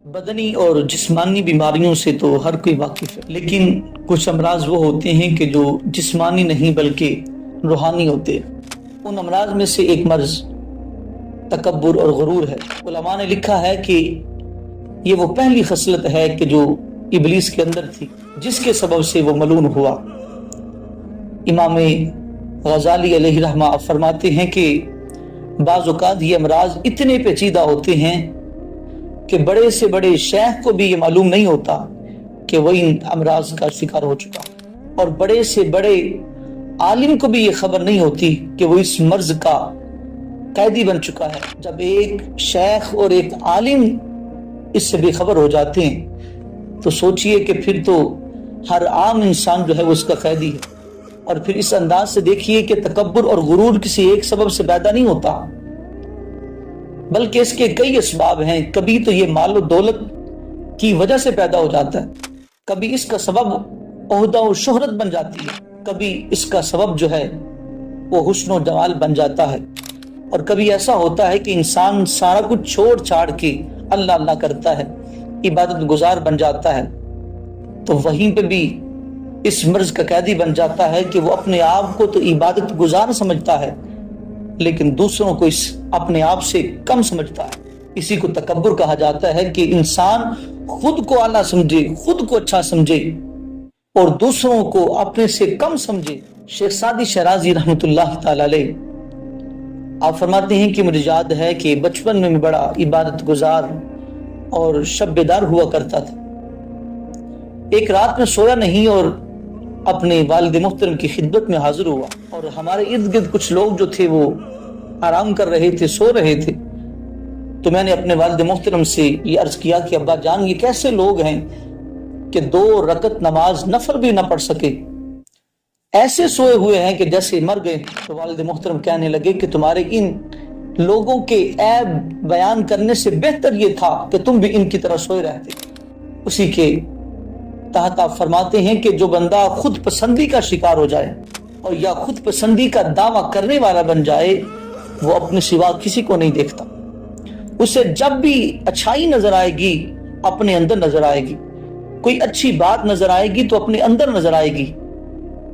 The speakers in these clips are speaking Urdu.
بدنی اور جسمانی بیماریوں سے تو ہر کوئی واقف ہے، لیکن کچھ امراض وہ ہوتے ہیں کہ جو جسمانی نہیں بلکہ روحانی ہوتے ہیں۔ ان امراض میں سے ایک مرض تکبر اور غرور ہے۔ علماء نے لکھا ہے کہ یہ وہ پہلی خصلت ہے کہ جو ابلیس کے اندر تھی، جس کے سبب سے وہ ملعون ہوا۔ امام غزالی علیہ رحمہ فرماتے ہیں کہ بعض اوقات یہ امراض اتنے پیچیدہ ہوتے ہیں کہ بڑے سے بڑے شیخ کو بھی یہ معلوم نہیں ہوتا کہ وہ ان امراض کا شکار ہو چکا، اور بڑے سے بڑے عالم کو بھی یہ خبر نہیں ہوتی کہ وہ اس مرض کا قیدی بن چکا ہے۔ جب ایک شیخ اور ایک عالم اس سے بے خبر ہو جاتے ہیں تو سوچئے کہ پھر تو ہر عام انسان جو ہے وہ اس کا قیدی ہے۔ اور پھر اس انداز سے دیکھیے کہ تکبر اور غرور کسی ایک سبب سے پیدا نہیں ہوتا، بلکہ اس کے کئی اسباب ہیں۔ کبھی تو یہ مال و دولت کی وجہ سے پیدا ہو جاتا ہے، کبھی اس کا سبب عہدہ و شہرت بن جاتی ہے، کبھی اس کا سبب جو ہے وہ حسن و جمال بن جاتا ہے، اور کبھی ایسا ہوتا ہے کہ انسان سارا کچھ چھوڑ چھاڑ کے اللہ اللہ کرتا ہے، عبادت گزار بن جاتا ہے، تو وہیں پہ بھی اس مرض کا قیدی بن جاتا ہے کہ وہ اپنے آپ کو تو عبادت گزار سمجھتا ہے لیکن دوسروں کو اس اپنے آپ سے کم سمجھتا ہے۔ اسی کو تکبر کہا جاتا ہے کہ انسان خود کو اعلیٰ سمجھے، خود کو اچھا سمجھے اور دوسروں کو اپنے سے کم سمجھے۔ شیخ سعدی شیرازی رحمۃ اللہ تعالی علیہ آپ فرماتے ہیں کہ مجھے یاد ہے کہ بچپن میں بڑا عبادت گزار اور شب بیدار ہوا کرتا تھا۔ ایک رات میں سویا نہیں اور اپنے والد محترم کی خدمت میں حاضر ہوا، اور ہمارے ارد گرد کچھ لوگ جو تھے وہ آرام کر رہے تھے، سو رہے تھے۔ تو میں نے اپنے والد محترم سے یہ عرض کیا کہ ابا جان، یہ کیسے لوگ ہیں کہ 2 رکعت نماز نفل بھی نہ پڑھ سکے، ایسے سوئے ہوئے ہیں کہ جیسے مر گئے۔ تو والد محترم کہنے لگے کہ تمہارے ان لوگوں کے عیب بیان کرنے سے بہتر یہ تھا کہ تم بھی ان کی طرح سوئے رہتے۔ اسی کے تحت آپ فرماتے ہیں کہ جو بندہ خود پسندی کا شکار ہو جائے اور یا خود پسندی کا دعویٰ کرنے والا بن جائے، وہ اپنے سوا کسی کو نہیں دیکھتا۔ اسے جب بھی اچھائی نظر آئے گی اپنے اندر نظر آئے گی، کوئی اچھی بات نظر آئے گی تو اپنے اندر نظر آئے گی،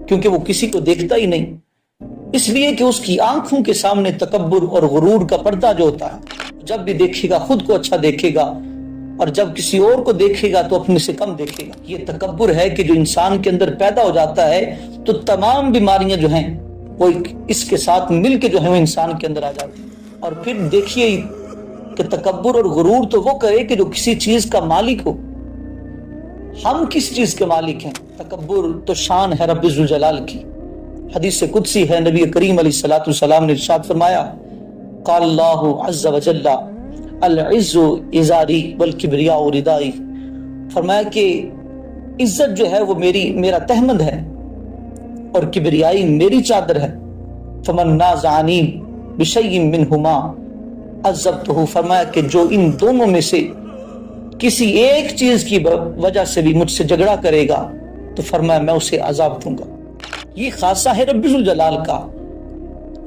کیونکہ وہ کسی کو دیکھتا ہی نہیں، اس لیے کہ اس کی آنکھوں کے سامنے تکبر اور غرور کا پردہ جو ہوتا ہے، جب بھی دیکھے گا خود کو اچھا دیکھے گا، اور جب کسی اور کو دیکھے گا تو اپنے سے کم دیکھے گا۔ یہ تکبر ہے کہ جو انسان کے اندر پیدا ہو جاتا ہے تو تمام بیماریاں جو ہیں وہ اس کے ساتھ مل کے جو ہے وہ انسان کے اندر آ جاتی ہیں۔ اور پھر دیکھیے کہ تکبر اور غرور تو وہ کرے کہ جو کسی چیز کا مالک ہو۔ ہم کس چیز کے مالک ہیں؟ تکبر تو شان ہے رب ذوالجلال کی۔ حدیث قدسی ہے، نبی کریم علیہ الصلوۃ والسلام نے ارشاد فرمایا، قال اللہ عز وجل العز ازاری والکبریاء ردائی، فرمایا کہ عزت جو ہے وہ میرا تہمد ہے اور کبریائی میری چادر ہے۔ فمن نازعنی بشیء منہما عذبتہ، فرمایا کہ جو ان دونوں میں سے کسی ایک چیز کی وجہ سے بھی مجھ سے جھگڑا کرے گا تو فرمایا میں اسے عذاب دوں گا۔ یہ خاصہ ہے رب ذوالجلال کا،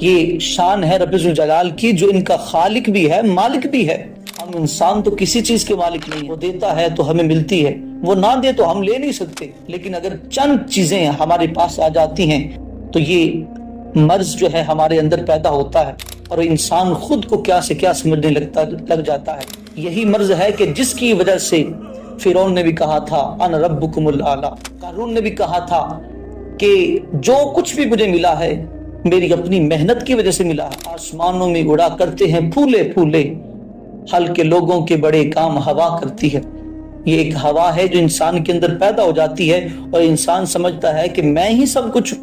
یہ شان ہے رب ذوالجلال کی، جو ان کا خالق بھی ہے، مالک بھی ہے۔ ہم انسان تو کسی چیز کے مالک نہیں، وہ دیتا ہے تو ہمیں ملتی ہے، وہ نہ دے تو ہم لے نہیں سکتے، لیکن اگر چند چیزیں ہمارے پاس آ جاتی ہیں تو یہ مرض جو ہے ہمارے اندر پیدا ہوتا ہے، اور انسان خود کو کیا سے کیا سمجھنے لگ جاتا ہے۔ یہی مرض ہے کہ جس کی وجہ سے فرعون نے بھی کہا تھا انا ربکم الاعلی، قارون نے بھی کہا تھا کہ جو کچھ بھی مجھے ملا ہے میری اپنی محنت کی وجہ سے ملا ہے۔ آسمانوں میں اڑا کرتے ہیں پھولے پھولے، ہلکے لوگوں کے بڑے کام ہوا کرتی ہے۔ یہ ایک ہوا ہے جو انسان کے اندر پیدا ہو جاتی ہے اور انسان سمجھتا ہے کہ میں ہی سب کچھ،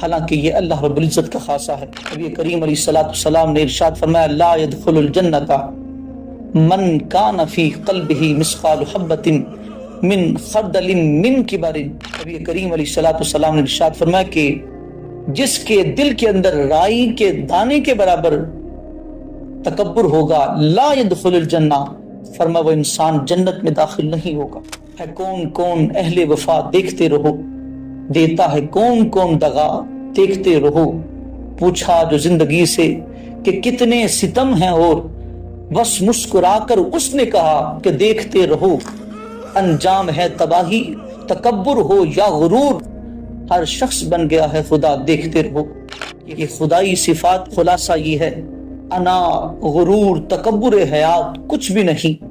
حالانکہ یہ اللہ رب العزت کا خاصہ ہے۔ نبی کریم علیہ الصلوۃ والسلام نے ارشاد فرمایا، لا يدخل الجنۃ من کان فی قلبہ مثقال حبۃ من خردل من کبر۔ نبی کریم علیہ الصلوۃ والسلام نے ارشاد فرمایا کہ جس کے دل کے اندر رائی کے دانے کے برابر تکبر ہوگا، لا يدخل الجنہ، فرمایا وہ انسان جنت میں داخل نہیں ہوگا۔ ہے کون کون اہل وفا دیکھتے رہو، دیتا ہے کون کون دغا دیکھتے رہو۔ پوچھا جو زندگی سے کہ کتنے ستم ہیں اور بس مسکرا کر اس نے کہا کہ دیکھتے رہو، انجام ہے تباہی، تکبر ہو یا غرور، ہر شخص بن گیا ہے خدا، دیکھتے رہو۔ یہ خدائی صفات خلاصہ یہ ہے، انا، غرور، تکبر حیات کچھ بھی نہیں،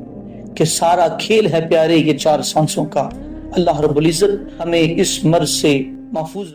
کہ سارا کھیل ہے پیارے یہ چار سانسوں کا۔ اللہ رب العزت ہمیں اس مرض سے محفوظ رکھے۔